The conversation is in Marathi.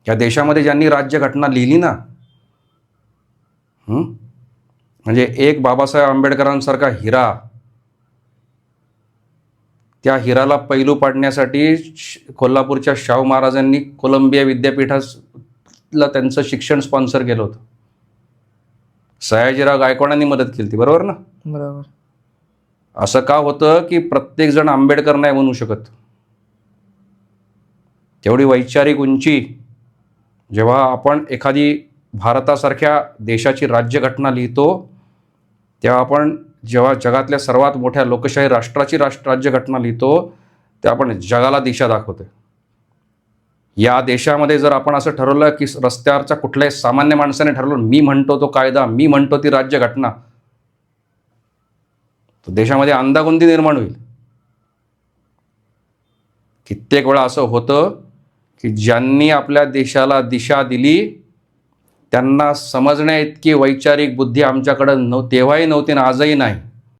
या देशामध्ये ज्यांनी राज्यघटना लिहिली ना, म्हणजे एक बाबासाहेब आंबेडकरांसारखा हिरा, त्या हिराला पैलू पाडण्यासाठी कोल्हापूरच्या शाहू महाराजांनी कोलंबिया विद्यापीठाला त्यांचं शिक्षण स्पॉन्सर केलं होतं. सयाजीराव गायकवाडांनी मदत केली होती, बरोबर ना? बरोबर. असं का होतं की प्रत्येकजण आंबेडकर नाही बनू शकत. तेवढी वैचारिक उंची जेव्हा आपण एखादी भारतासारख्या देशाची राज्यघटना लिहितो, तेव्हा आपण जेव्हा जगातल्या सर्वात मोठ्या लोकशाही राष्ट्राची राज्यघटना लिहितो, तेव्हा आपण जगाला दिशा दाखवतो. या देशामध्ये जर आपण असं ठरवलं की रस्त्यावरच्या कुठल्याही सामान्य माणसाने ठरवलं, मी म्हणतो तो कायदा, मी म्हणतो ती राज्यघटना, तर देशामध्ये अंधागुंदी निर्माण होईल. कित्येक वेळा असं होतं की ज्यांनी आपल्या देशाला दिशा दिली त्यांना समजण्या इतकी वैचारिक बुद्धी आमच्याकडं तेव्हाही नव्हती आणि आजही नाही.